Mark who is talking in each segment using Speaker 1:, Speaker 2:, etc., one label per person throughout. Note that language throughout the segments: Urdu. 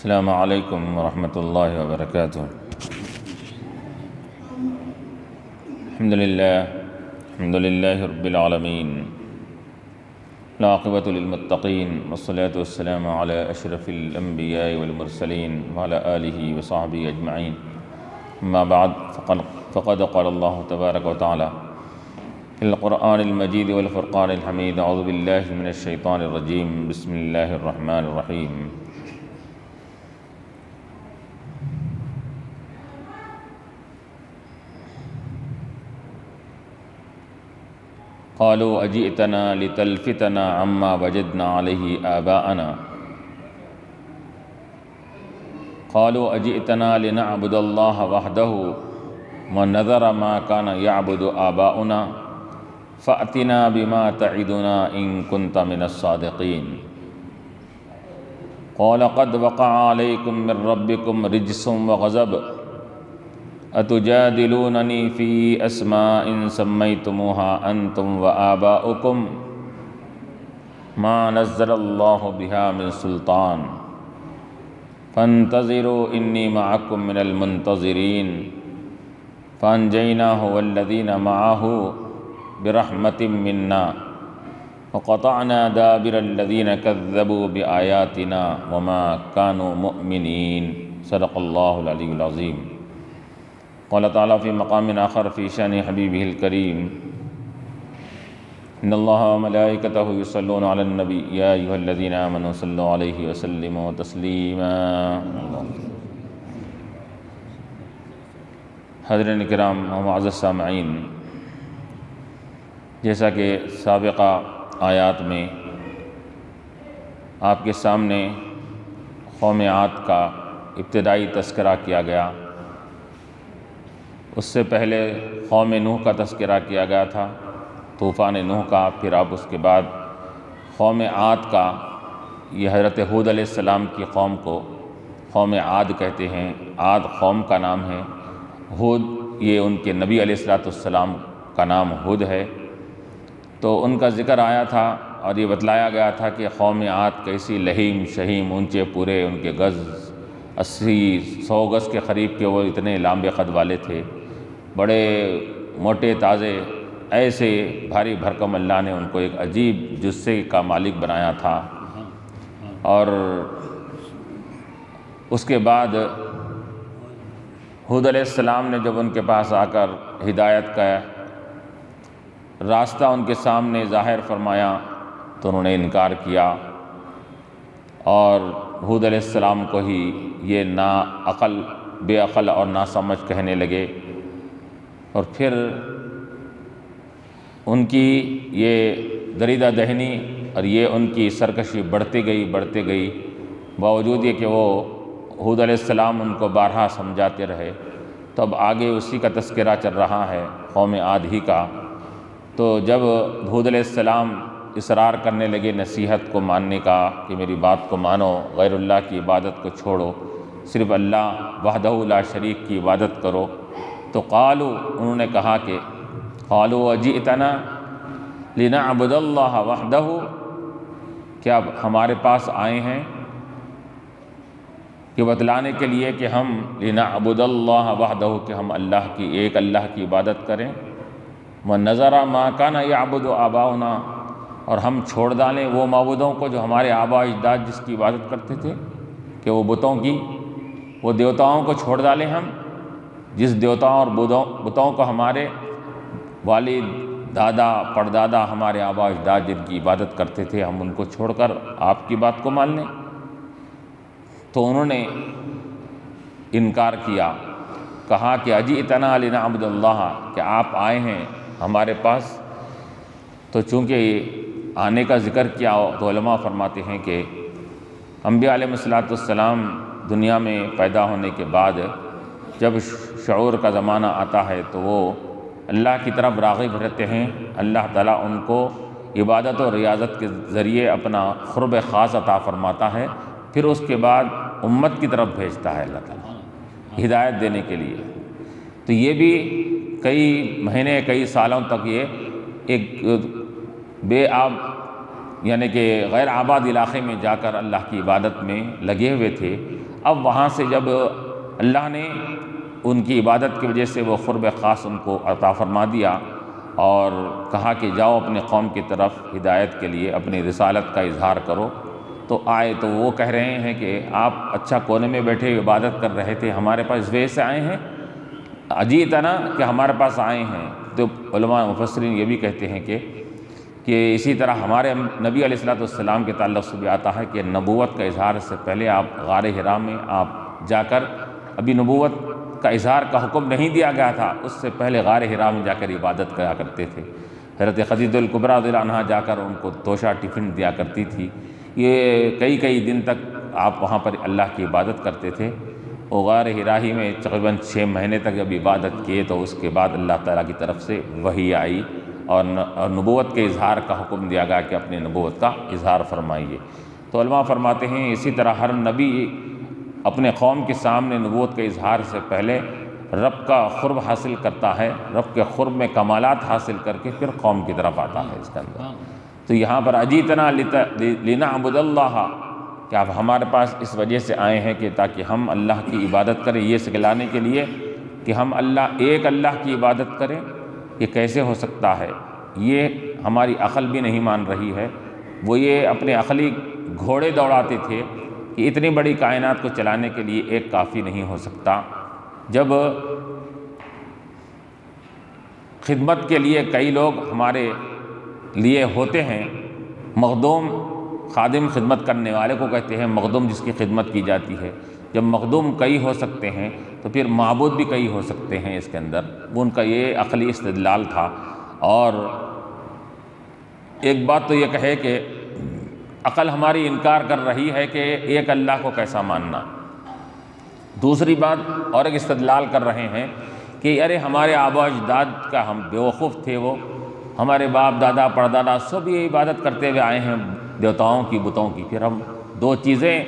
Speaker 1: السلام علیکم ورحمۃ اللہ وبرکاتہ۔ الحمد للہ رب العالمین، العاقبۃ للمتقین، والصلاة والسلام علی اشرف الانبیاء والمرسلین وعلی آلہ وصحبہ اجمعین، اما بعد فقد قال اللہ تبارک وتعالی فی القرآن المجید والفرقان الحمید، اعوذ باللہ من الشیطان الرجیم، بسم اللہ الرحمن الرحیم۔ قالوا اجئتنا لتلفتنا عما وجدنا علیہ آباءنا قالوا اجئتنا لنعبد اللہ وحدہ ونذر ما كان يعبد آباؤنا فأتنا بما تعدنا إن كنت من الصادقين قال قد وقع عليكم من ربكم رجس وغضب أتجادلونني في أسماء سميتموها أنتم وآباؤكم ما نزل الله بها من سلطان فانتظروا إني معكم من المنتظرين فأنجيناه والذين معه برحمة منا وقطعنا دابر الذين كذبوا بآياتنا وما كانوا مؤمنين، صدق الله العلي العظيم۔ قال تعالى في مقام آخر في شأن حبيبه الكريم إن الله وملائكته يصلون على النبي يا أيها الذين آمنوا صلوا عليه وسلموا تسليما۔ حضرین کرام و معزز سامعین، جیسا کہ سابقہ آیات میں آپ کے سامنے قوم عاد کا ابتدائی تذکرہ کیا گیا، اس سے پہلے قوم نوح کا تذکرہ کیا گیا تھا، طوفان نوح کا، پھر اب اس کے بعد قوم عاد کا۔ یہ حضرت ہود علیہ السلام کی قوم کو قوم عاد کہتے ہیں، عاد قوم کا نام ہے، ہود یہ ان کے نبی علیہ السلام کا نام ہود ہے۔ تو ان کا ذکر آیا تھا اور یہ بتلایا گیا تھا کہ قوم عاد کیسی لہیم شہیم، اونچے پورے، ان کے گز 80-100 گز کے قریب کے وہ اتنے لامبے قد والے تھے، بڑے موٹے تازے، ایسے بھاری بھرکم اللہ نے ان کو ایک عجیب جثے کا مالک بنایا تھا۔ اور اس کے بعد ہود علیہ السلام نے جب ان کے پاس آ کر ہدایت کا راستہ ان کے سامنے ظاہر فرمایا تو انہوں نے انکار کیا، اور ہود علیہ السلام کو ہی یہ بے عقل اور ناسمجھ کہنے لگے۔ اور پھر ان کی یہ دریدہ دہنی اور یہ ان کی سرکشی بڑھتی گئی، باوجود یہ کہ وہ ہود علیہ السلام ان کو بارہا سمجھاتے رہے۔ تو اب آگے اسی کا تذکرہ چل رہا ہے، قوم عاد ہی کا۔ تو جب ہود علیہ السلام اصرار کرنے لگے نصیحت کو ماننے کا کہ میری بات کو مانو، غیر اللہ کی عبادت کو چھوڑو، صرف اللہ وحدہ لا شریک کی عبادت کرو، تو انہوں نے کہا کہ قالوا اجئتنا لنعبد اللہ وحدہ، کیا ہمارے پاس آئے ہیں کہ بتلانے کے لیے کہ ہم لنعبد اللہ وحدہ، کہ ہم ایک اللہ کی عبادت کریں، وَنَذَرَ مَا كَانَ يَعْبُدُ آبَاؤُنَا، اور ہم چھوڑ ڈالیں وہ معبودوں کو جو ہمارے آباء اجداد جس کی عبادت کرتے تھے، کہ وہ دیوتاؤں کو چھوڑ ڈالیں ہم، جس دیوتاؤں اور بتوں کو ہمارے والد، دادا، پردادا، ہمارے آباء اجداد جن کی عبادت کرتے تھے، ہم ان کو چھوڑ کر آپ کی بات کو مان لیں۔ تو انہوں نے انکار کیا، کہا کہ اجئتنا لنعبد اللہ، کہ آپ آئے ہیں ہمارے پاس۔ تو چونکہ آنے کا ذکر کیا تو علماء فرماتے ہیں کہ انبیاء علیہ السلام دنیا میں پیدا ہونے کے بعد جب شعور کا زمانہ آتا ہے تو وہ اللہ کی طرف راغب رہتے ہیں، اللہ تعالیٰ ان کو عبادت و ریاضت کے ذریعے اپنا قرب خاص عطا فرماتا ہے، پھر اس کے بعد امت کی طرف بھیجتا ہے اللہ تعالیٰ ہدایت دینے کے لیے۔ تو یہ بھی کئی مہینے کئی سالوں تک یہ ایک بے آب یعنی کہ غیر آباد علاقے میں جا کر اللہ کی عبادت میں لگے ہوئے تھے۔ اب وہاں سے جب اللہ نے ان کی عبادت کی وجہ سے وہ قرب خاص ان کو عطا فرما دیا اور کہا کہ جاؤ اپنے قوم کی طرف ہدایت کے لیے اپنی رسالت کا اظہار کرو، تو آئے تو وہ کہہ رہے ہیں کہ آپ اچھا کونے میں بیٹھے عبادت کر رہے تھے، ہمارے پاس اس وجہ سے آئے ہیں، اجیتنا کہ ہمارے پاس آئے ہیں۔ تو علماء مفسرین یہ بھی کہتے ہیں کہ اسی طرح ہمارے نبی علیہ السلام کے تعلق سے بھی آتا ہے کہ نبوت کا اظہار سے پہلے آپ غار حرا میں آپ جا کر، ابھی نبوت کا اظہار کا حکم نہیں دیا گیا تھا، اس سے پہلے غار حرا میں جا کر عبادت کیا کرتے تھے۔ حضرت خدیجہ الکبریٰ رضی اللہ عنہا جا کر ان کو توشہ ٹفن دیا کرتی تھی، یہ کئی دن تک آپ وہاں پر اللہ کی عبادت کرتے تھے۔ وہ غار حرا ہی میں تقریباً 6 مہینے تک جب عبادت کیے تو اس کے بعد اللہ تعالیٰ کی طرف سے وحی آئی اور نبوت کے اظہار کا حکم دیا گیا کہ اپنی نبوت کا اظہار فرمائیے۔ تو علماء فرماتے ہیں اسی طرح ہر نبی اپنے قوم کے سامنے نبوت کے اظہار سے پہلے رب کا قرب حاصل کرتا ہے، رب کے قرب میں کمالات حاصل کر کے پھر قوم کی طرف آتا ہے اس کے اندر۔ تو یہاں پر اجیتنا لنعبد اللہ، کہ آپ ہمارے پاس اس وجہ سے آئے ہیں کہ تاکہ ہم اللہ کی عبادت کریں، یہ سکھلانے کے لیے کہ ہم ایک اللہ کی عبادت کریں۔ یہ کیسے ہو سکتا ہے؟ یہ ہماری عقل بھی نہیں مان رہی ہے۔ وہ یہ اپنے عقلی گھوڑے دوڑاتے تھے کہ اتنی بڑی کائنات کو چلانے کے لیے ایک کافی نہیں ہو سکتا۔ جب خدمت کے لیے کئی لوگ ہمارے لیے ہوتے ہیں، مخدوم خادم خدمت کرنے والے کو کہتے ہیں مخدوم، جس کی خدمت کی جاتی ہے۔ جب مخدوم کئی ہو سکتے ہیں تو پھر معبود بھی کئی ہو سکتے ہیں اس کے اندر، وہ ان کا یہ عقلی استدلال تھا۔ اور ایک بات تو یہ کہے کہ عقل ہماری انکار کر رہی ہے کہ ایک اللہ کو کیسا ماننا۔ دوسری بات اور ایک استدلال کر رہے ہیں کہ ارے ہمارے آبا اجداد کا ہم بیوقوف تھے، وہ ہمارے باپ دادا پردادا سب یہ عبادت کرتے ہوئے آئے ہیں دیوتاؤں کی بتوں کی، پھر ہم دو چیزیں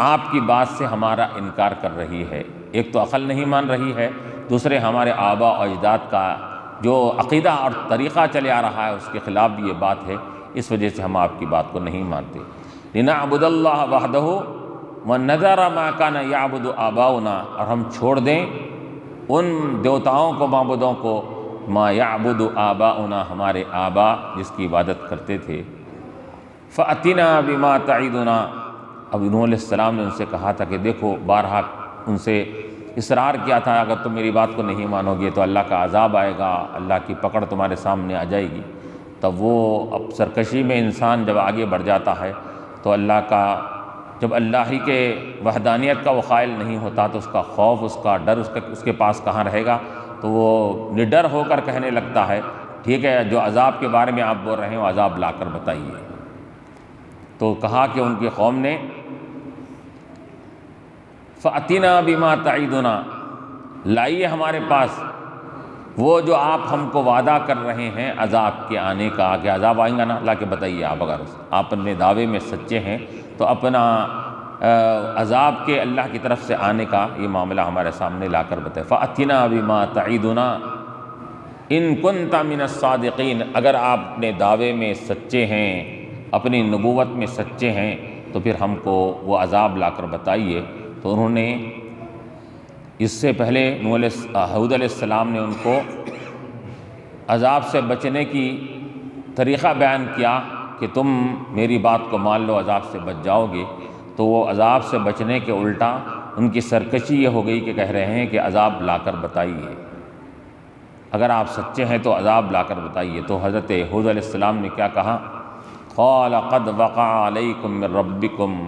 Speaker 1: آپ کی بات سے ہمارا انکار کر رہی ہے، ایک تو عقل نہیں مان رہی ہے، دوسرے ہمارے آبا و اجداد کا جو عقیدہ اور طریقہ چلے آ رہا ہے اس کے خلاف بھی یہ بات ہے، اس وجہ سے ہم آپ کی بات کو نہیں مانتے۔ لنعبد اللہ وحدہ ونذر ما کان یعبد آباؤنا، اور ہم چھوڑ دیں ان دیوتاؤں کو، معبودوں کو، ما یعبد آباؤنا، ہمارے آبا جس کی عبادت کرتے تھے۔ فأتنا بما تعیدنا، اب نوح علیہ السلام نے ان سے کہا تھا کہ دیکھو، بارہا ان سے اصرار کیا تھا اگر تم میری بات کو نہیں مانو گے تو اللہ کا عذاب آئے گا، اللہ کی پکڑ تمہارے سامنے آ جائے گی۔ تب وہ اب سرکشی میں انسان جب آگے بڑھ جاتا ہے تو اللہ کا، جب اللہ ہی کے وحدانیت کا وہ قائل نہیں ہوتا تو اس کا خوف، اس کا ڈر اس کے پاس کہاں رہے گا؟ تو وہ نڈر ہو کر کہنے لگتا ہے ٹھیک ہے، جو عذاب کے بارے میں آپ بول رہے ہیں وہ عذاب لا کر بتائیے۔ تو کہا کہ ان کی قوم نے فَأْتِنَا بِمَا تَعِدُنَا، لائیے ہمارے پاس وہ جو آپ ہم کو وعدہ کر رہے ہیں عذاب کے آنے کا، کہ عذاب آئیں گا نا، لا کے بتائیے آپ، اگر آپ اپنے دعوے میں سچے ہیں تو اپنا عذاب کے اللہ کی طرف سے آنے کا یہ معاملہ ہمارے سامنے لا کر بتائے۔ فَأْتِنَا بِمَا تَعِدُنَا إِن كُنْتَ مِنَ الصَّادِقِينَ، اگر آپ اپنے دعوے میں سچے ہیں، اپنی نبوت میں سچے ہیں تو پھر ہم کو وہ عذاب لا کر بتائیے۔ تو انہوں نے اس سے پہلے ہود علیہ السلام نے ان کو عذاب سے بچنے کی طریقہ بیان کیا کہ تم میری بات کو مان لو، عذاب سے بچ جاؤ گے۔ تو وہ عذاب سے بچنے کے الٹا ان کی سرکشی یہ ہو گئی کہ کہہ رہے ہیں کہ عذاب لا کر بتائیے، اگر آپ سچے ہیں تو عذاب لا کر بتائیے۔ تو حضرت ہود علیہ السلام نے کیا کہا؟ قال قد وقع علیکم من ربکم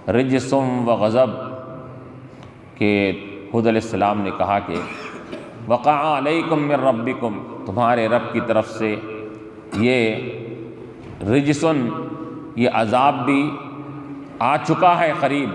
Speaker 1: رجس وغضب، کہ ہود علیہ السلام نے کہا کہ وقع علیکم من ربکم، تمہارے رب کی طرف سے یہ رجسن، یہ عذاب بھی آ چکا ہے قریب،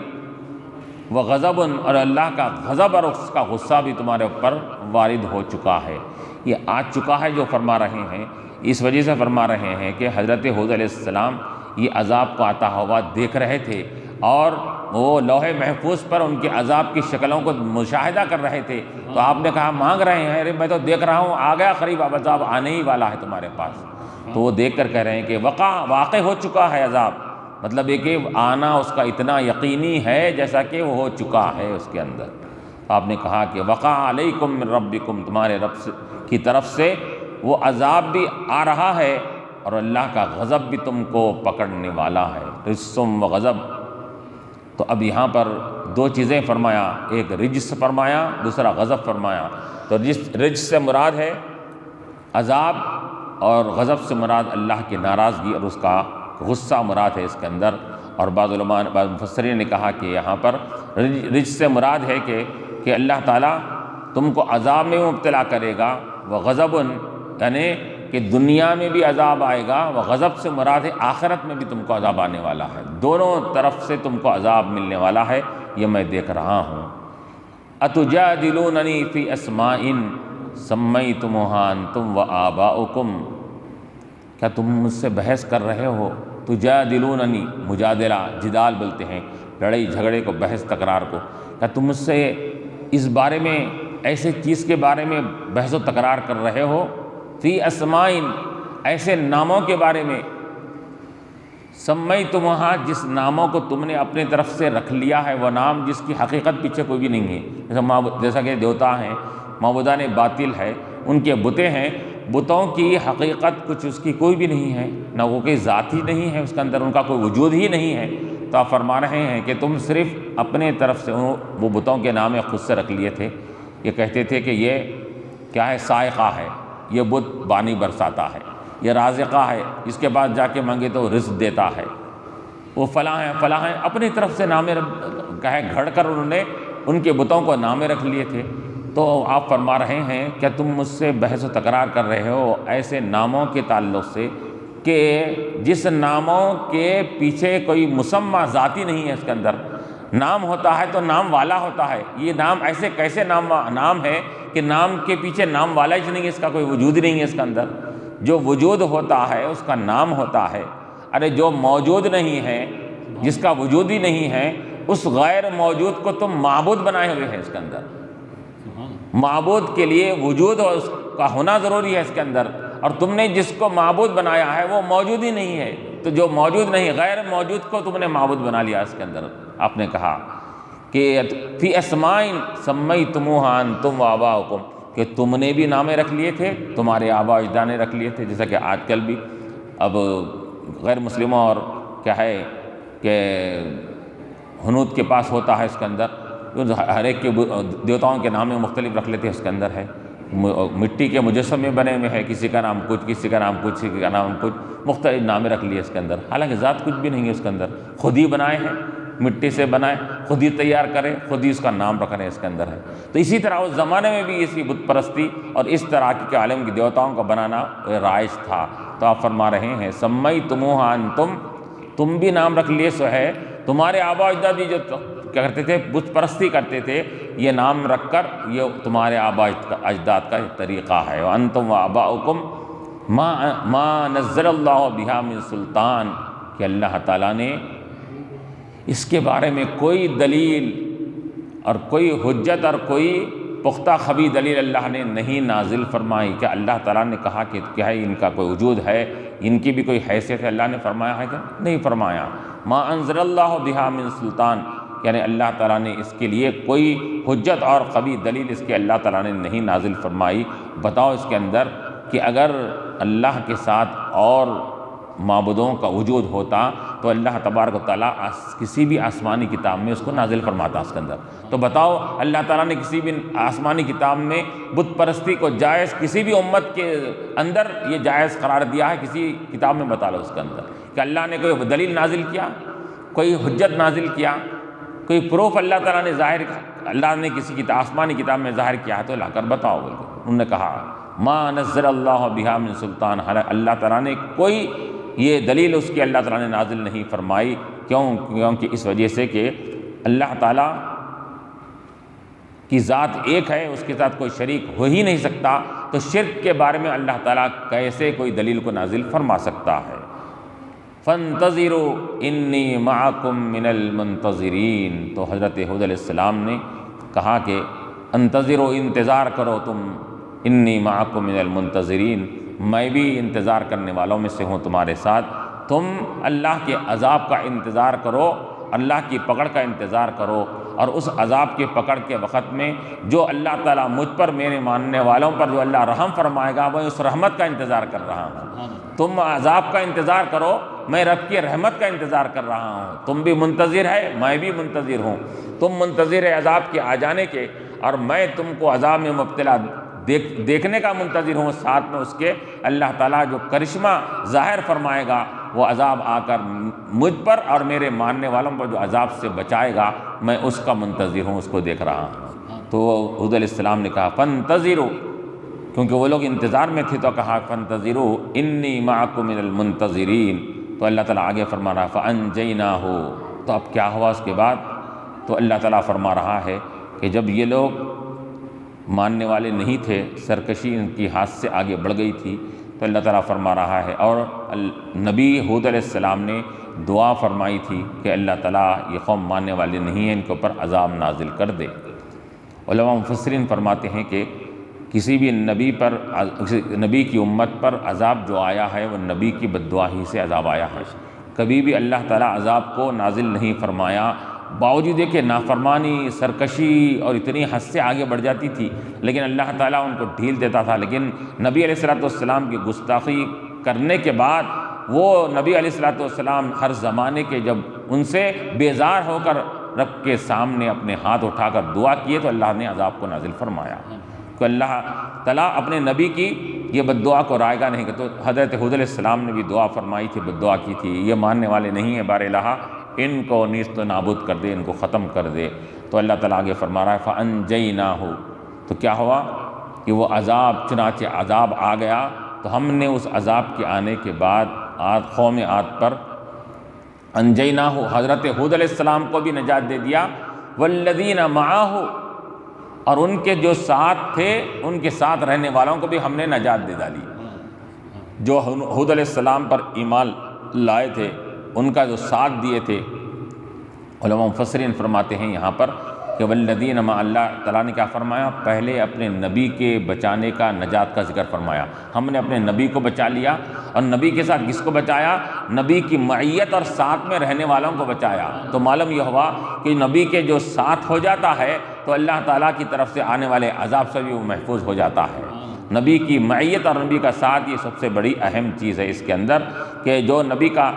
Speaker 1: وغضب، اور اللہ کا غضب اور اس کا غصہ بھی تمہارے اوپر وارد ہو چکا ہے۔ یہ آ چکا ہے جو فرما رہے ہیں، اس وجہ سے فرما رہے ہیں کہ حضرت ہود علیہ السلام یہ عذاب کو آتا ہوا دیکھ رہے تھے اور وہ لوح محفوظ پر ان کے عذاب کی شکلوں کو مشاہدہ کر رہے تھے۔ تو آپ نے کہا مانگ رہے ہیں، ارے میں تو دیکھ رہا ہوں آ گیا قریب، اب عذاب آنے ہی والا ہے تمہارے پاس۔ تو وہ دیکھ کر کہہ رہے ہیں کہ واقع ہو چکا ہے عذاب، مطلب یہ کہ آنا اس کا اتنا یقینی ہے جیسا کہ وہ ہو چکا ہے اس کے اندر۔ آپ نے کہا کہ وقع علیکم من ربکم، تمہارے رب کی طرف سے وہ عذاب بھی آ رہا ہے اور اللہ کا غضب بھی تم کو پکڑنے والا ہے، رجسم و غضب۔ تو اب یہاں پر دو چیزیں فرمایا، ایک رجس فرمایا، دوسرا غضب فرمایا۔ تو رجس سے مراد ہے عذاب اور غضب سے مراد اللہ کی ناراضگی اور اس کا غصہ مراد ہے اس کے اندر۔ اور بعض علماء، بعض مفسرین نے کہا کہ یہاں پر رجس سے مراد ہے کہ اللہ تعالیٰ تم کو عذاب میں مبتلا کرے گا، وغضب یعنی کہ دنیا میں بھی عذاب آئے گا، وغضب سے مراد ہے آخرت میں بھی تم کو عذاب آنے والا ہے، دونوں طرف سے تم کو عذاب ملنے والا ہے، یہ میں دیکھ رہا ہوں۔ اتجادلوننی فی اسماء سمیتموہا انتم وآباؤکم، کیا تم مجھ سے بحث کر رہے ہو؟ تجادلوننی، مجادلہ، جدال بولتے ہیں لڑائی جھگڑے کو، بحث تکرار کو، کیا تم مجھ سے اس بارے میں، ایسے چیز کے بارے میں بحث و تکرار کر رہے ہو؟ فی اسماء، ایسے ناموں کے بارے میں، سمیتموہا، جس ناموں کو تم نے اپنے طرف سے رکھ لیا ہے، وہ نام جس کی حقیقت پیچھے کوئی بھی نہیں ہے، جیسا کہ دیوتا ہیں، معبودان باطل ہے، ان کے بتیں ہیں، بتوں کی حقیقت کچھ اس کی کوئی بھی نہیں ہے، نہ وہ کوئی ذات ہی نہیں ہے اس کے اندر، ان کا کوئی وجود ہی نہیں ہے۔ تو آپ فرما رہے ہیں کہ تم صرف اپنے طرف سے وہ بتوں کے نام خود سے رکھ لیے تھے، یہ کہتے تھے کہ یہ کیا ہے، سائقہ ہے، یہ بت پانی برساتا ہے، یہ رازقہ ہے، اس کے بعد جا کے مانگے تو رزق دیتا ہے، وہ فلاں ہیں فلاں ہیں، اپنی طرف سے نام گھڑ کر انہوں نے ان کے بتوں کو نام رکھ لیے تھے۔ تو آپ فرما رہے ہیں کیا تم مجھ سے بحث و تکرار کر رہے ہو ایسے ناموں کے تعلق سے کہ جس ناموں کے پیچھے کوئی مسمى ذاتی نہیں ہے، اس کے اندر نام ہوتا ہے تو نام والا ہوتا ہے، یہ نام ایسے کیسے نام ہے کہ نام کے پیچھے نام والا ہی نہیں ہے، اس کا کوئی وجود ہی نہیں ہے اس کے اندر۔ جو وجود ہوتا ہے اس کا نام ہوتا ہے، ارے جو موجود نہیں ہے، جس کا وجود ہی نہیں ہے، اس غیر موجود کو تم معبود بنائے ہوئے ہیں اس کے اندر۔ معبود کے لیے وجود اور اس کا ہونا ضروری ہے اس کے اندر، اور تم نے جس کو معبود بنایا ہے وہ موجود ہی نہیں ہے، تو جو موجود نہیں، غیر موجود کو تم نے معبود بنا لیا اس کے اندر۔ آپ نے کہا کہ فی اسماء سمیتموہا انتم وآباؤکم، کہ تم نے بھی نامے رکھ لیے تھے، تمہارے آبا و اجداد نے رکھ لیے تھے، جیسا کہ آج کل بھی اب غیر مسلموں اور کیا ہے کہ ہنود کے پاس ہوتا ہے اس کے اندر، ہر ایک کے دیوتاؤں کے نام مختلف رکھ لیتے ہیں، اس کے اندر ہے مٹی کے مجسمے بنے ہوئے ہیں، کسی کا نام کچھ، کسی کا نام کچھ، کسی کا نام کچھ، مختلف نامے رکھ لیے اس کے اندر، حالانکہ ذات کچھ بھی نہیں ہے اس کے اندر، خود ہی بنائے ہیں، مٹی سے بنائے، خود ہی تیار کرے، خود ہی اس کا نام رکھنے اس کے اندر ہے۔ تو اسی طرح اس زمانے میں بھی اسی بت پرستی اور اس طرح کے عالم کی دیوتاؤں کو بنانا رائج تھا۔ تو آپ فرما رہے ہیں سمیتموہا انتم، تم بھی نام رکھ لیے سو ہے، تمہارے آبا و اجداد بھی جو کیا کرتے تھے، بت پرستی کرتے تھے، یہ نام رکھ کر یہ تمہارے آبا اجداد کا ایک طریقہ ہے۔ وانتم وآباؤکم ما نزل اللہ بہا من سلطان، کہ اللہ تعالیٰ نے اس کے بارے میں کوئی دلیل اور کوئی حجت اور کوئی پختہ خبی دلیل اللہ نے نہیں نازل فرمائی۔ کہ اللہ تعالیٰ نے کہا کہ کیا ہے ان کا کوئی وجود ہے، ان کی بھی کوئی حیثیت ہے، اللہ نے فرمایا ہے کہ نہیں فرمایا۔ ما انزل اللہ بہا من سلطان، یعنی اللہ تعالیٰ نے اس کے لیے کوئی حجت اور قوی دلیل اس کے اللہ تعالیٰ نے نہیں نازل فرمائی۔ بتاؤ اس کے اندر کہ اگر اللہ کے ساتھ اور معبودوں کا وجود ہوتا تو اللہ تبارک و تعالیٰ کسی بھی آسمانی کتاب میں اس کو نازل فرماتا اس کے اندر۔ تو بتاؤ اللہ تعالیٰ نے کسی بھی آسمانی کتاب میں بت پرستی کو جائز، کسی بھی امت کے اندر یہ جائز قرار دیا ہے، کسی کتاب میں بتا لو اس کے اندر کہ اللہ نے کوئی دلیل نازل کیا، کوئی حجت نازل کیا، کوئی پروف اللہ تعالیٰ نے ظاہر، اللہ نے کسی آسمانی کتاب میں ظاہر کیا ہے تو لا کر بتاؤ۔ انہوں نے کہا ما نزل اللہ بہا من سلطان، اللہ تعالیٰ نے کوئی یہ دلیل اس کی اللہ تعالیٰ نے نازل نہیں فرمائی۔ کیونکہ اس وجہ سے کہ اللہ تعالیٰ کی ذات ایک ہے، اس کے ساتھ کوئی شریک ہو ہی نہیں سکتا، تو شرک کے بارے میں اللہ تعالیٰ کیسے کوئی دلیل کو نازل فرما سکتا ہے۔ فانتظروا انی معکم من المنتظرین، تو حضرت ہود علیہ السلام نے کہا کہ انتظروا، انتظار کرو تم، انی معکم من المنتظرین، میں بھی انتظار کرنے والوں میں سے ہوں تمہارے ساتھ۔ تم اللہ کے عذاب کا انتظار کرو، اللہ کی پکڑ کا انتظار کرو، اور اس عذاب کے پکڑ کے وقت میں جو اللہ تعالیٰ مجھ پر، میرے ماننے والوں پر جو اللہ رحم فرمائے گا، میں اس رحمت کا انتظار کر رہا ہوں۔ تم عذاب کا انتظار کرو، میں رب کی رحمت کا انتظار کر رہا ہوں۔ تم بھی منتظر ہے، میں بھی منتظر ہوں۔ تم منتظر ہے عذاب کے آ جانے کے، اور میں تم کو عذاب میں مبتلا دیکھنے کا منتظر ہوں، ساتھ میں اس کے اللہ تعالیٰ جو کرشمہ ظاہر فرمائے گا، وہ عذاب آ کر مجھ پر اور میرے ماننے والوں پر جو عذاب سے بچائے گا، میں اس کا منتظر ہوں، اس کو دیکھ رہا ہوں۔ تو حود علیہ السلام نے کہا فانتظروا، کیونکہ وہ لوگ انتظار میں تھے تو کہا فانتظروا انی معکم من المنتظرین۔ تو اللہ تعالیٰ آگے فرما رہا فانجیناہ، تو اب کیا ہوا اس کے بعد؟ تو اللہ تعالیٰ فرما رہا ہے کہ جب یہ لوگ ماننے والے نہیں تھے، سرکشی ان کی ہاتھ سے آگے بڑھ گئی تھی، تو اللہ تعالیٰ فرما رہا ہے، اور نبی حود علیہ السلام نے دعا فرمائی تھی کہ اللہ تعالیٰ یہ قوم ماننے والے نہیں ہیں، ان کے اوپر عذاب نازل کر دے۔ علماء مفسرین فرماتے ہیں کہ کسی بھی نبی کی امت پر عذاب جو آیا ہے وہ نبی کی بد دعا ہی سے عذاب آیا ہے۔ کبھی بھی اللہ تعالیٰ عذاب کو نازل نہیں فرمایا، باوجود کہ نافرمانی، سرکشی اور اتنی حد سے آگے بڑھ جاتی تھی، لیکن اللہ تعالیٰ ان کو ڈھیل دیتا تھا۔ لیکن نبی علیہ السلام کی گستاخی کرنے کے بعد وہ نبی علیہ السلام ہر زمانے کے جب ان سے بیزار ہو کر رب کے سامنے اپنے ہاتھ اٹھا کر دعا کیے تو اللہ نے عذاب کو نازل فرمایا۔ تو اللہ تعالیٰ اپنے نبی کی یہ بد دعا کو رائے گا نہیں کہ، تو حضرت حود علیہ السلام نے بھی دعا فرمائی تھی، بد دعا کی تھی، یہ ماننے والے نہیں ہیں، بار الہ ان کو نیست و نابود کر دے، ان کو ختم کر دے۔ تو اللہ تعالیٰ آگے فرما رہا ہے فانجیناہ، تو کیا ہوا کہ وہ عذاب، چنانچہ عذاب آ گیا، تو ہم نے اس عذاب کے آنے کے بعد قوم عاد پر انجیناہ، حضرت حود علیہ السلام کو بھی نجات دے دیا، والذین معاہ، اور ان کے جو ساتھ تھے، ان کے ساتھ رہنے والوں کو بھی ہم نے نجات دے ڈالی۔ جو حود علیہ السلام پر ایمان لائے تھے، ان کا جو ساتھ دیے تھے، علماء مفسرین فرماتے ہیں یہاں پر کہ والذین مع، اللہ تعالیٰ نے کیا فرمایا؟ پہلے اپنے نبی کے بچانے کا، نجات کا ذکر فرمایا۔ ہم نے اپنے نبی کو بچا لیا، اور نبی کے ساتھ کس کو بچایا؟ نبی کی معیت اور ساتھ میں رہنے والوں کو بچایا۔ تو معلوم یہ ہوا کہ نبی کے جو ساتھ ہو جاتا ہے تو اللہ تعالیٰ کی طرف سے آنے والے عذاب سے بھی وہ محفوظ ہو جاتا ہے۔ نبی کی معیت اور نبی کا ساتھ، یہ سب سے بڑی اہم چیز ہے اس کے اندر، کہ جو نبی کا،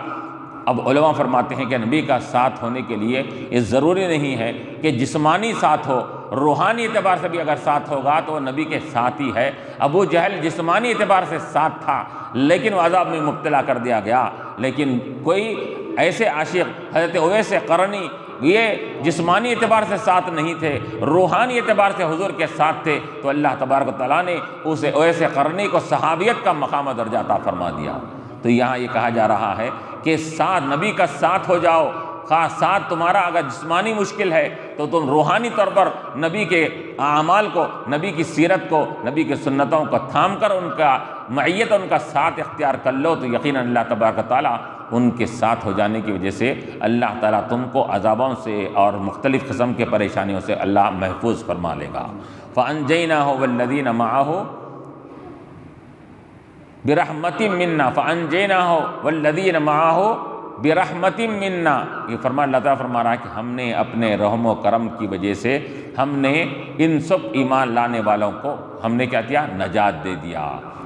Speaker 1: اب علماء فرماتے ہیں کہ نبی کا ساتھ ہونے کے لیے یہ ضروری نہیں ہے کہ جسمانی ساتھ ہو، روحانی اعتبار سے بھی اگر ساتھ ہوگا تو وہ نبی کے ساتھ ہی ہے۔ ابو جہل جسمانی اعتبار سے ساتھ تھا، لیکن وہ عذاب میں مبتلا کر دیا گیا، لیکن کوئی ایسے عاشق حضرت اویس قرنی، یہ جسمانی اعتبار سے ساتھ نہیں تھے، روحانی اعتبار سے حضور کے ساتھ تھے، تو اللہ تبارک و تعالیٰ نے اسے اویس قرنی کو صحابیت کا مقام و درجہ عطا فرما دیا۔ تو یہاں یہ کہا جا رہا ہے کہ ساتھ، نبی کا ساتھ ہو جاؤ، خاص ساتھ تمہارا اگر جسمانی مشکل ہے تو تم روحانی طور پر نبی کے اعمال کو، نبی کی سیرت کو، نبی کی سنتوں کو تھام کر ان کا معیت، ان کا ساتھ اختیار کر لو، تو یقیناً اللہ تبارک و تعالیٰ ان کے ساتھ ہو جانے کی وجہ سے اللہ تعالیٰ تم کو عذابوں سے اور مختلف قسم کے پریشانیوں سے اللہ محفوظ فرما لے گا۔ فَأَنْجَيْنَاهُ وَالَّذِينَ مَعَهُ بِرَحْمَةٍ مِّنَّا، فَأَنْجَيْنَاهُ وَالَّذِينَ مَعَهُ بِرَحْمَةٍ مِّنَّا، یہ فرما، اللہ تعالیٰ فرما رہا ہے کہ ہم نے اپنے رحم و کرم کی وجہ سے ہم نے ان سب ایمان لانے والوں کو ہم نے کیا کیا؟ نجات دے دیا۔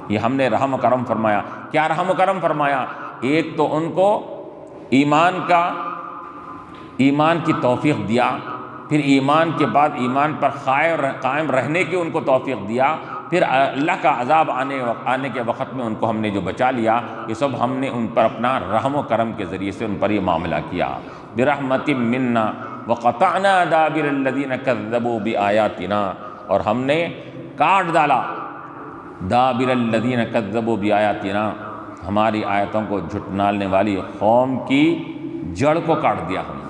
Speaker 1: یہ ہم نے رحم و کرم فرمایا۔ کیا رحم و کرم فرمایا؟ ایک تو ان کو ایمان کی توفیق دیا، پھر ایمان کے بعد ایمان پر قائم رہنے کی ان کو توفیق دیا، پھر اللہ کا عذاب آنے کے وقت میں ان کو ہم نے جو بچا لیا، یہ سب ہم نے ان پر اپنا رحم و کرم کے ذریعے سے ان پر یہ معاملہ کیا۔ برحمت منا وقطعنا دابر الذین کذبوا بآیاتنا، اور ہم نے کاٹ ڈالا دابر الذین کذبوا بآیاتنا، ہماری آیتوں کو جھٹلانے والی قوم کی جڑ کو کاٹ دیا ہم نے۔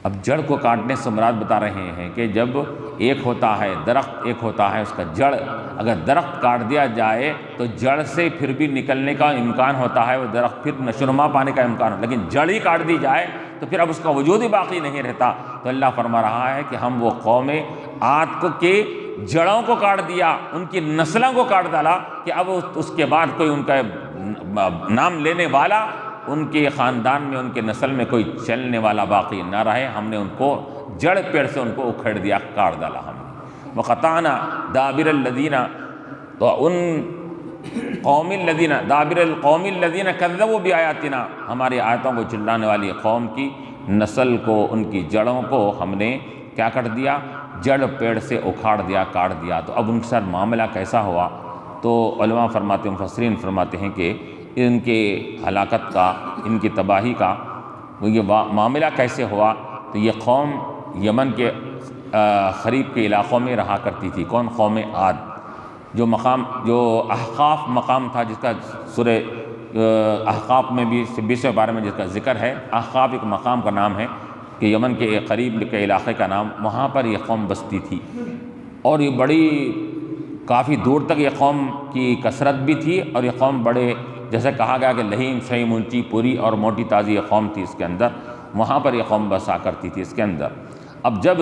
Speaker 1: اب جڑ کو کاٹنے سے مراد بتا رہے ہیں کہ جب ایک ہوتا ہے درخت، ایک ہوتا ہے اس کا جڑ، اگر درخت کاٹ دیا جائے تو جڑ سے پھر بھی نکلنے کا امکان ہوتا ہے، وہ درخت پھر نشوونما پانے کا امکان ہوتا ہے، لیکن جڑ ہی کاٹ دی جائے تو پھر اب اس کا وجود ہی باقی نہیں رہتا۔ تو اللہ فرما رہا ہے کہ ہم وہ قوم عاد کو کے جڑوں کو کاٹ دیا، ان کی نسلوں کو کاٹ ڈالا، کہ اب اس کے بعد کوئی ان کا نام لینے والا ان کے خاندان میں، ان کے نسل میں کوئی چلنے والا باقی نہ رہے، ہم نے ان کو جڑ پیڑ سے ان کو اکھیڑ دیا، کاٹ ڈالا ہم نے۔ وقطعنا دابر الذین، تو ان قوم الذین، دابر القوم الذین کذبوا بآیاتنا، ہماری آیتوں کو جھٹلانے والی قوم کی نسل کو، ان کی جڑوں کو ہم نے کیا کر دیا؟ جڑ پیڑ سے اکھاڑ دیا، کاٹ دیا۔ تو اب ان کے ساتھ معاملہ کیسا ہوا؟ تو علماء فرماتے ہیں، مفسرین فرماتے ہیں کہ ان کے ہلاکت کا، ان کی تباہی کا یہ معاملہ کیسے ہوا؟ تو یہ قوم یمن کے قریب کے علاقوں میں رہا کرتی تھی۔ کون؟ قوم عاد، جو مقام، جو احقاف مقام تھا، جس کا سورہ احقاف میں بھی 26ویں بارے میں جس کا ذکر ہے۔ احقاف ایک مقام کا نام ہے کہ یمن کے قریب کے علاقے کا نام، وہاں پر یہ قوم بستی تھی، اور یہ بڑی کافی دور تک یہ قوم کی کثرت بھی تھی، اور یہ قوم بڑے، جیسے کہا گیا کہ لہیم شہیم اونچی پوری اور موٹی تازی یہ قوم تھی اس کے اندر، وہاں پر یہ قوم بسا کرتی تھی اس کے اندر۔ اب جب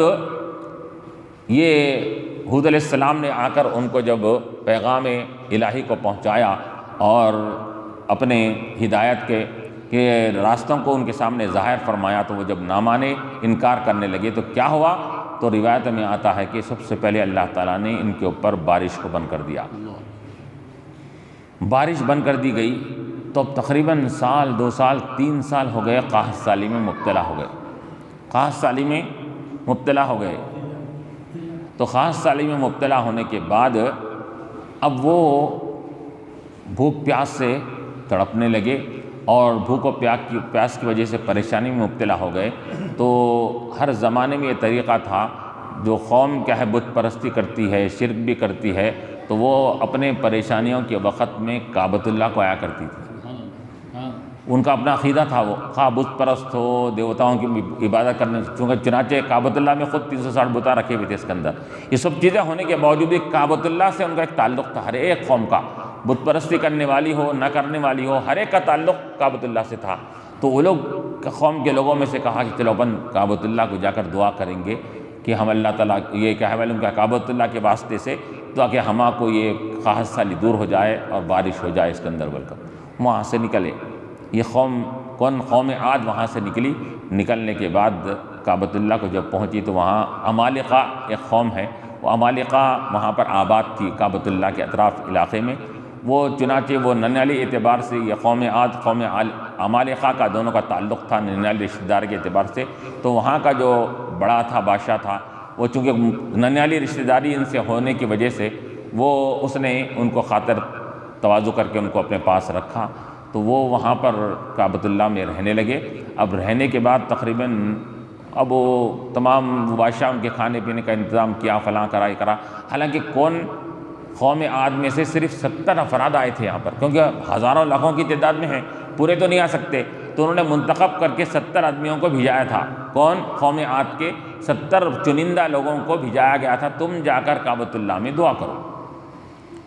Speaker 1: یہ ہود علیہ السلام نے آ کر ان کو جب پیغام الہی کو پہنچایا اور اپنے ہدایت کے راستوں کو ان کے سامنے ظاہر فرمایا، تو وہ جب نہ مانے، انکار کرنے لگے، تو کیا ہوا؟ تو روایت میں آتا ہے کہ سب سے پہلے اللہ تعالیٰ نے ان کے اوپر بارش کو بند کر دیا۔ بارش بند کر دی گئی تو اب تقریباً سال، 2 سال، 3 سال ہو گئے قحط سالی میں مبتلا ہو گئے، قحط سالی میں مبتلا ہو گئے۔ تو قحط سالی میں مبتلا ہونے کے بعد اب وہ بھوک پیاس سے تڑپنے لگے، اور بھوک و پیاس کی وجہ سے پریشانی میں مبتلا ہو گئے۔ تو ہر زمانے میں یہ طریقہ تھا، جو قوم کیا ہے بت پرستی کرتی ہے، شرک بھی کرتی ہے، تو وہ اپنے پریشانیوں کے وقت میں کعبۃ اللہ کو آیا کرتی تھی۔ ان کا اپنا عقیدہ تھا، وہ خواہ بت پرست ہو، دیوتاؤں کی عبادت کرنے، چنانچہ کعبۃ اللہ میں خود 360 بتاں رکھے ہوئے تھے اس کے اندر۔ یہ سب چیزیں ہونے کے باوجود بھی کعبۃ اللہ سے ان کا ایک تعلق تھا، ہر ایک قوم کا، بت پرستی کرنے والی ہو نہ کرنے والی ہو، ہر ایک کا تعلق کعبۃ اللہ سے تھا۔ تو وہ لوگ قوم کے لوگوں میں سے کہا کہ چلو اپن کعبۃ اللہ کو جا کر دعا کریں گے کہ ہم اللہ تعالیٰ یہ کیا ہے ان کا کعبۃ اللہ کے واسطے سے دعا کہ ہما کو یہ قحط سالی دور ہو جائے اور بارش ہو جائے اس کے اندر بول کر۔ وہاں سے نکلے یہ قوم، کون؟ قوم عاد وہاں سے نکلی۔ نکلنے کے بعد کعبۃ اللہ کو جب پہنچی تو وہاں عمالقہ ایک قوم ہے، وہ عمالقہ وہاں پر آباد تھی کعبۃ اللہ کے اطراف علاقے میں۔ وہ چنانچہ وہ ننیالی اعتبار سے یہ قوم عاد، قوم عمالقہ کا دونوں کا تعلق تھا ننیالی رشتہ دار کے اعتبار سے۔ تو وہاں کا جو بڑا تھا، بادشاہ تھا، وہ چونکہ ننیالی رشتہ داری ان سے ہونے کی وجہ سے وہ اس نے ان کو خاطر تواضع کر کے ان کو اپنے پاس رکھا۔ تو وہ وہاں پر کعبۃ اللہ میں رہنے لگے۔ اب رہنے کے بعد تقریباً اب وہ تمام بادشاہ ان کے کھانے پینے کا انتظام کیا، فلاں کرا، یہ کرا۔ حالانکہ کون؟ قوم عاد میں سے صرف 70 افراد آئے تھے یہاں پر، کیونکہ ہزاروں لاکھوں کی تعداد میں ہیں، پورے تو نہیں آ سکتے، تو انہوں نے منتخب کر کے 70 آدمیوں کو بھیجایا تھا۔ کون؟ قوم عاد کے 70 چنندہ لوگوں کو بھیجایا گیا تھا، تم جا کر کعبۃ اللہ میں دعا کرو۔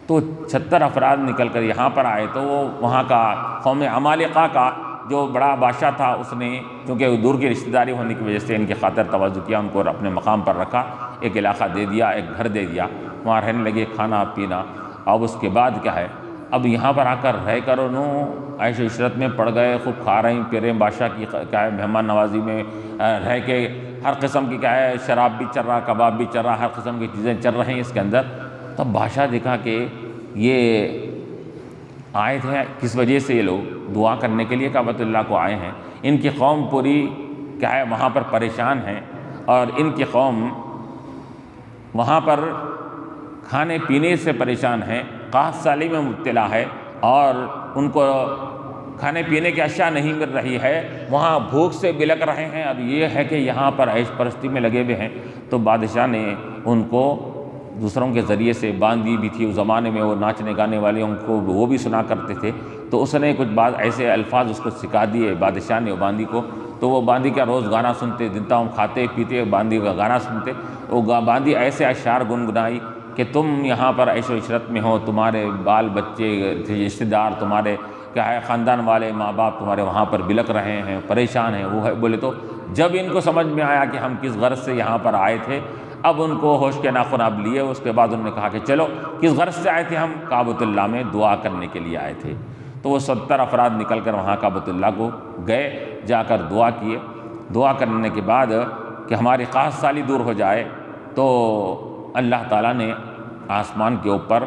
Speaker 1: تو 70 افراد نکل کر یہاں پر آئے، تو وہ وہاں کا قوم عمالقہ کا جو بڑا بادشاہ تھا، اس نے چونکہ دور کی رشتہ داری ہونے کی وجہ سے ان کی خاطر تواضع کیا، ان کو اپنے مقام پر رکھا، ایک علاقہ دے دیا، ایک گھر دے دیا، وہاں رہنے لگے، کھانا پینا۔ اب اس کے بعد کیا ہے، اب یہاں پر آ کر رہ کر انہوں عیش و عشرت میں پڑ گئے، خوب کھا رہے ہیں پی رہے ہیں، بادشاہ کی کیا ہے مہمان نوازی میں رہ کے ہر قسم کی کیا ہے شراب بھی چل رہا، کباب بھی چل رہا، ہر قسم کی چیزیں چل رہی ہیں اس کے اندر۔ تب بادشاہ دیکھا کہ یہ آئے تھے کس وجہ سے، یہ لوگ دعا کرنے کے لیے کعبۃ اللہ کو آئے ہیں، ان کی قوم پوری کیا ہے وہاں پر پریشان ہیں، اور ان کی قوم وہاں پر کھانے پینے سے پریشان ہیں، قحط سالی میں مبتلا ہے، اور ان کو کھانے پینے کی اشیاء نہیں مل رہی ہے، وہاں بھوک سے بلک رہے ہیں۔ اب یہ ہے کہ یہاں پر عیش پرستی میں لگے ہوئے ہیں، تو بادشاہ نے ان کو دوسروں کے ذریعے سے، باندی بھی تھی اس زمانے میں، وہ ناچنے گانے والے ان کو وہ بھی سنا کرتے تھے، تو اس نے کچھ بعض ایسے الفاظ اس کو سکھا دیے بادشاہ نے باندی کو، تو وہ باندی کا روز گانا سنتے، دنتا ہم کھاتے پیتے باندی کا گانا سنتے، وہ باندی ایسے اشعار گنگنائی کہ تم یہاں پر عیش و عشرت میں ہو، تمہارے بال بچے رشتہ دار، تمہارے کیا ہے خاندان والے ماں باپ تمہارے وہاں پر بلک رہے ہیں، پریشان ہیں، وہ ہے بولے۔ تو جب ان کو سمجھ میں آیا کہ ہم کس غرض سے یہاں پر آئے تھے، اب ان کو ہوش کے ناخن اب لیے، اس کے بعد انہوں نے کہا کہ چلو کس غرض سے آئے تھے ہم، کعبۃ اللہ میں دعا کرنے کے لیے آئے تھے۔ تو وہ 70 افراد نکل کر وہاں کعبۃ اللہ کو گئے، جا کر دعا کیے۔ دعا کرنے کے بعد کہ ہماری قحط سالی دور ہو جائے، تو اللہ تعالیٰ نے آسمان کے اوپر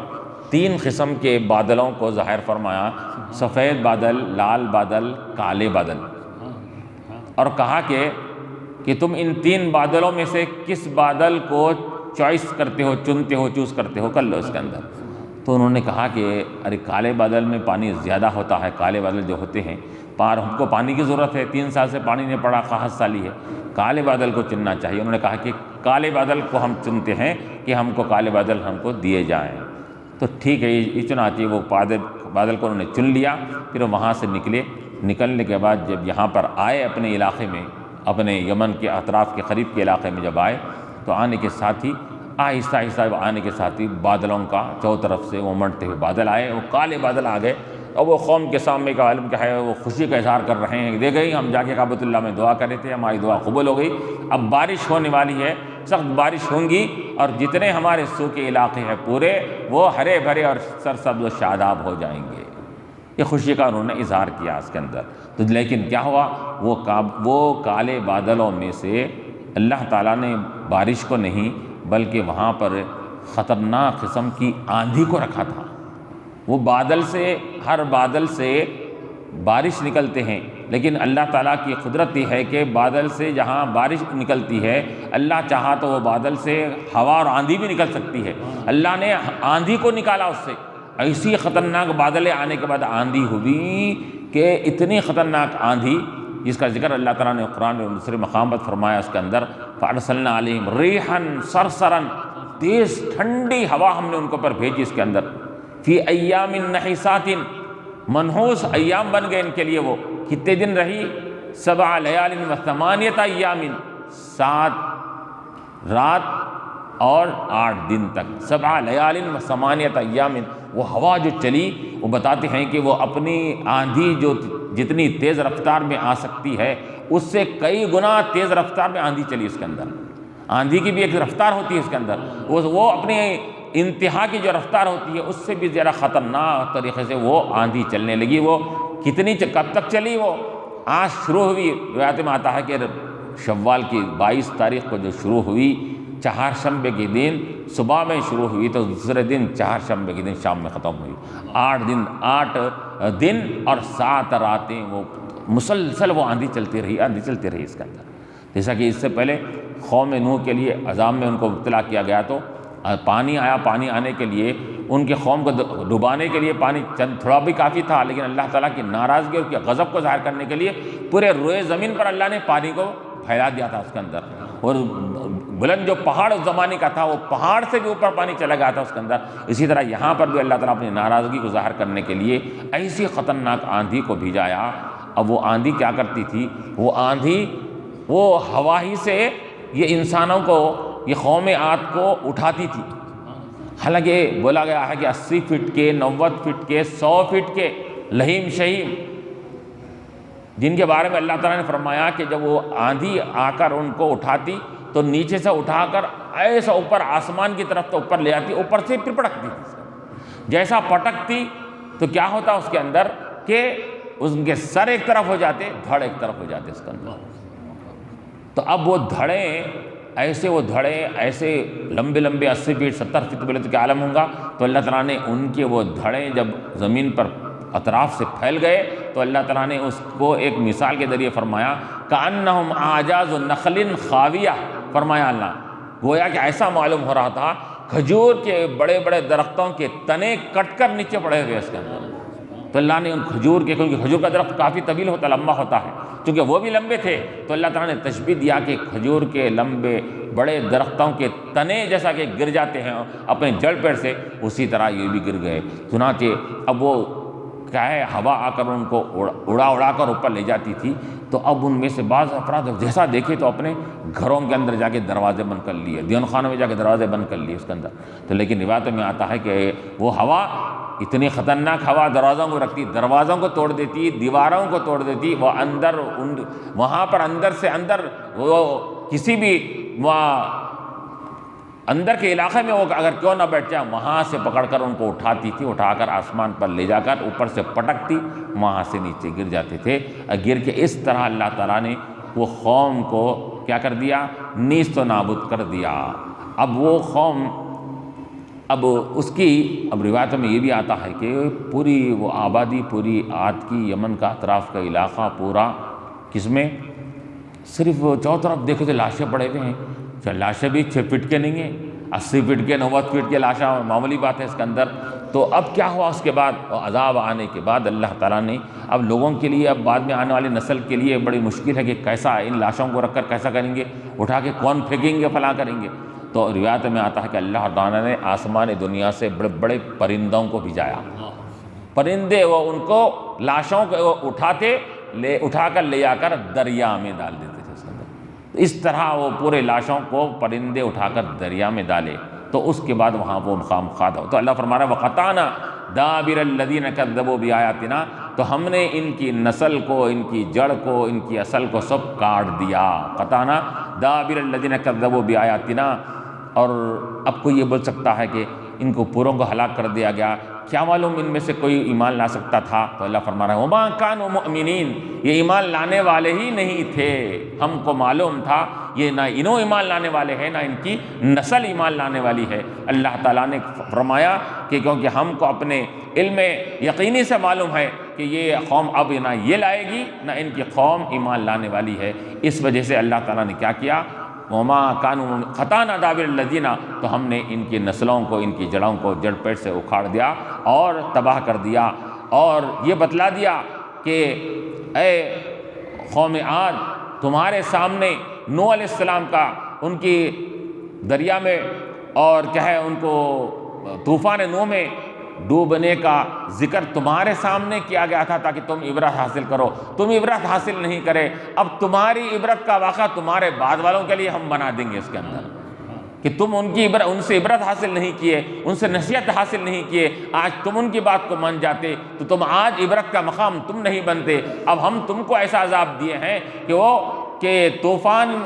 Speaker 1: 3 قسم کے بادلوں کو ظاہر فرمایا، سفید بادل، لال بادل، کالے بادل، اور کہا کہ تم ان 3 بادلوں میں سے کس بادل کو چوائس کرتے ہو، چنتے ہو، چوز کرتے ہو، کر لو اس کے اندر۔ تو انہوں نے کہا کہ ارے کالے بادل میں پانی زیادہ ہوتا ہے، کالے بادل جو ہوتے ہیں ہم کو پانی کی ضرورت ہے، 3 سال سے پانی نہیں پڑا، قحط سالی ہے، کالے بادل کو چننا چاہیے۔ انہوں نے کہا کہ کالے بادل کو ہم چنتے ہیں کہ ہم کو کالے بادل ہم کو دیے جائیں۔ تو ٹھیک ہے، یہ چنانچہ وہ بادل کو انہوں نے چن لیا۔ پھر وہاں سے نکلنے کے بعد جب یہاں پر آئے اپنے علاقے میں، اپنے یمن کے اطراف کے قریب کے علاقے میں جب آئے، تو آنے کے ساتھ ہی آہستہ آہستہ آنے کے ساتھ ہی بادلوں کا چاروں طرف سے وہ منڈتے ہوئے بادل آئے، وہ کالے بادل آ گئے، اور وہ قوم کے سامنے کا عالم کیا ہے، وہ خوشی کا اظہار کر رہے ہیں، دیکھ گئی ہم جا کے کعبۃ اللہ میں دعا کر رہے تھے، ہماری دعا قبول ہو گئی، اب بارش ہونے والی ہے، سخت بارش ہوں گی، اور جتنے ہمارے سو کے علاقے ہیں پورے وہ ہرے بھرے اور سرسبز و شاداب ہو جائیں گے۔ یہ خوشی کا انہوں نے اظہار کیا اس کے اندر۔ تو لیکن کیا ہوا، وہ کالے بادلوں میں سے اللہ تعالیٰ نے بارش کو نہیں بلکہ وہاں پر خطرناک قسم کی آندھی کو رکھا تھا۔ وہ بادل سے، ہر بادل سے بارش نکلتے ہیں، لیکن اللہ تعالیٰ کی قدرت یہ ہے کہ بادل سے جہاں بارش نکلتی ہے، اللہ چاہا تو وہ بادل سے ہوا اور آندھی بھی نکل سکتی ہے۔ اللہ نے آندھی کو نکالا اس سے، ایسی خطرناک بادلیں آنے کے بعد آندھی ہوئی کہ اتنی خطرناک آندھی جس کا ذکر اللہ تعالیٰ نے قرآن میں دوسرے مقام پر فرمایا اس کے اندر، فَأَرْسَلْنَا عَلَيْهِمْ رِيحًا صَرْصَرًا، تیز ٹھنڈی ہوا ہم نے ان کے اوپر بھیجی اس کے اندر، فی ایام نحسات، منحوس ایام بن گئے ان کے لیے۔ وہ کتنے دن رہی؟ 7 لیال و 8 ایام، 7 رات اور 8 دن تک، 7 لیال و 8 ایام۔ وہ ہوا جو چلی، وہ بتاتے ہیں کہ وہ اپنی آندھی جو جتنی تیز رفتار میں آ سکتی ہے اس سے کئی گنا تیز رفتار میں آندھی چلی اس کے اندر۔ آندھی کی بھی ایک رفتار ہوتی ہے اس کے اندر، وہ اپنی انتہا کی جو رفتار ہوتی ہے اس سے بھی زیادہ خطرناک طریقے سے وہ آندھی چلنے لگی۔ وہ کب تک چلی؟ وہ آج شروع ہوئی، روایت میں آتا ہے کہ شوال کی 22 تاریخ کو جو شروع ہوئی، چہارشنبے کے دن صبح میں شروع ہوئی تو دوسرے دن چہارشنبے کے دن شام میں ختم ہوئی۔ 8 دن اور 7 راتیں وہ مسلسل وہ آندھی چلتی رہی اس کے اندر۔ جیسا کہ اس سے پہلے قوم نوح کے لیے عذاب میں ان کو مبتلا کیا گیا، تو پانی آیا، پانی آنے کے لیے ان کے قوم کو ڈبانے کے لیے پانی تھوڑا بھی کافی تھا، لیکن اللہ تعالیٰ کی ناراضگی اور اس کے غضب کو ظاہر کرنے کے لیے پورے روئے زمین پر اللہ نے پانی کو پھیلا دیا تھا اس کے اندر، اور بلند جو پہاڑ اس زمانے کا تھا وہ پہاڑ سے بھی اوپر پانی چلا گیا تھا اس کے اندر۔ اسی طرح یہاں پر بھی اللہ تعالیٰ اپنی ناراضگی کو ظاہر کرنے کے لیے ایسی خطرناک آندھی کو بھیجایا۔ اب وہ آندھی کیا کرتی تھی؟ وہ آندھی وہ ہوا ہی سے یہ انسانوں کو، یہ قوم عاد کو اٹھاتی تھی۔ حالانکہ بولا گیا ہے کہ 80 فٹ کے، 90 فٹ کے، 100 فٹ کے لہیم شہیم، جن کے بارے میں اللہ تعالیٰ نے فرمایا کہ جب وہ آندھی آ کر ان کو اٹھاتی تو نیچے سے اٹھا کر ایسا اوپر آسمان کی طرف تو اوپر لے آتی، اوپر سے پھر پٹکتی تھی۔ جیسا پٹکتی تو کیا ہوتا اس کے اندر کہ ان کے سر ایک طرف ہو جاتے، دھڑ ایک طرف ہو جاتے اس کے اندر۔ تو اب وہ دھڑے ایسے لمبے 80 فٹ 70 فٹ بولے تو کیا عالم ہوں گا، تو اللہ تعالیٰ نے ان کے وہ دھڑے جب زمین پر اطراف سے پھیل گئے تو اللہ تعالیٰ نے اس کو ایک مثال کے ذریعے فرمایا، کأنہم اعجاز نخل خاویہ، فرمایا اللہ گویا کہ ایسا معلوم ہو رہا تھا کھجور کے بڑے بڑے درختوں کے تنے کٹ کر نیچے پڑے ہوئے اس کے اندر۔ تو اللہ نے ان کھجور کے، کیونکہ کھجور کا درخت کافی طویل ہوتا، لمبا ہوتا ہے، چونکہ وہ بھی لمبے تھے تو اللہ تعالیٰ نے تشبیہ دیا کہ کھجور کے لمبے بڑے درختوں کے تنے جیسا کہ گر جاتے ہیں اپنے جڑ پیڑ سے، اسی طرح یہ بھی گر گئے۔ چنانچہ اب وہ کیا ہے، ہوا آ کر ان کو اڑا کر اوپر لے جاتی تھی۔ تو اب ان میں سے بعض افراد جیسا دیکھے تو اپنے گھروں کے اندر جا کے دروازے بند کر لیے، دیون خانوں میں جا کے دروازے بند کر لیے اس کے اندر۔ تو لیکن روایتوں میں آتا ہے کہ وہ ہوا اتنی خطرناک ہوا دروازوں کو رکھتی، دروازوں کو توڑ دیتی، دیواروں کو توڑ دیتی، وہ وہاں پر اندر سے اندر وہ کسی بھی اندر کے علاقے میں وہ اگر کیوں نہ بیٹھ جائے وہاں سے پکڑ کر ان کو اٹھاتی تھی، اٹھا کر آسمان پر لے جا کر اوپر سے پٹکتی، وہاں سے نیچے گر جاتے تھے، گر کے اس طرح اللہ تعالیٰ نے وہ قوم کو کیا کر دیا، نیست و نابود کر دیا۔ اب وہ قوم، اب اس کی اب روایتوں میں یہ بھی آتا ہے کہ پوری وہ آبادی، پوری عاد کی، یمن کا اطراف کا علاقہ پورا کس میں، صرف چاروں طرف دیکھو تو لاشیں پڑے ہوئے ہیں، لاشیں بھی 6 فٹ کے نہیں ہیں، 80 فٹ کے، 90 فٹ کے لاشیں، معمولی بات ہے اس کے اندر۔ تو اب کیا ہوا اس کے بعد، عذاب آنے کے بعد اللہ تعالیٰ نے اب لوگوں کے لیے، اب بعد میں آنے والی نسل کے لیے بڑی مشکل ہے کہ کیسا ان لاشوں کو رکھ کر کیسا کریں گے، اٹھا کے کون پھینکیں گے، فلاں کریں گے۔ تو روایت میں آتا ہے کہ اللہ تعالیٰ نے آسمان دنیا سے بڑے بڑے پرندوں کو بھیجایا، پرندے وہ ان کو لاشوں کو اٹھا کر لے جا کر دریا میں ڈال دیتے تھے اس اندر۔ اس طرح وہ پورے لاشوں کو پرندے اٹھا کر دریا میں ڈالے، تو اس کے بعد وہاں وہ مقام خاد ہو۔ تو اللہ فرما رہا ہے وَقَطَعْنَا دَابِرَ الَّذِينَ كَذَّبُوا بِآيَاتِنَا، تو ہم نے ان کی نسل کو، ان کی جڑ کو، ان کی اصل کو سب کاٹ دیا۔ قطعنا دابر الذین کذبوا بآیاتنا۔ اور اب کوئی یہ بول سکتا ہے کہ ان کو پوروں کو ہلاک کر دیا گیا، کیا معلوم ان میں سے کوئی ایمان لا سکتا تھا؟ تو اللہ فرما رہا ہے وما کانوا مؤمنین، یہ ایمان لانے والے ہی نہیں تھے، ہم کو معلوم تھا یہ نہ انہوں ایمان لانے والے ہیں، نہ ان کی نسل ایمان لانے والی ہے۔ اللہ تعالیٰ نے فرمایا کہ کیونکہ ہم کو اپنے علم یقینی سے معلوم ہے کہ یہ قوم اب نہ یہ لائے گی نہ ان کی قوم ایمان لانے والی ہے، اس وجہ سے اللہ تعالیٰ نے کیا کیا، وما کانوا قطعنا دابر الذین، تو ہم نے ان کی نسلوں کو، ان کی جڑوں کو جڑ پیٹ سے اکھاڑ دیا اور تباہ کر دیا، اور یہ بتلا دیا کہ اے قوم عاد، تمہارے سامنے نوح علیہ السلام کا، ان کی دریا میں اور کیا ہے ان کو طوفان نوح میں ڈوبنے کا ذکر تمہارے سامنے کیا گیا تھا تاکہ تم عبرت حاصل کرو، تم عبرت حاصل نہیں کرے، اب تمہاری عبرت کا واقعہ تمہارے بعد والوں کے لیے ہم بنا دیں گے اس کے اندر، کہ تم ان سے عبرت حاصل نہیں کیے، ان سے نصیحت حاصل نہیں کیے، آج تم ان کی بات کو مان جاتے تو تم آج عبرت کا مقام تم نہیں بنتے۔ اب ہم تم کو ایسا عذاب دیے ہیں کہ طوفان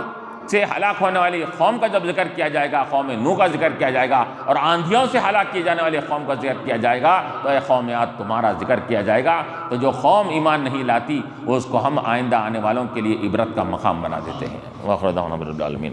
Speaker 1: سے ہلاک ہونے والی قوم کا جب ذکر کیا جائے گا، قوم نوح کا ذکر کیا جائے گا، اور آندھیوں سے ہلاک کیے جانے والی قوم کا ذکر کیا جائے گا، تو اے قوم عاد تمہارا ذکر کیا جائے گا۔ تو جو قوم ایمان نہیں لاتی وہ اس کو ہم آئندہ آنے والوں کے لیے عبرت کا مقام بنا دیتے ہیں۔ وآخر دعوانا الحمد للہ رب العالمین۔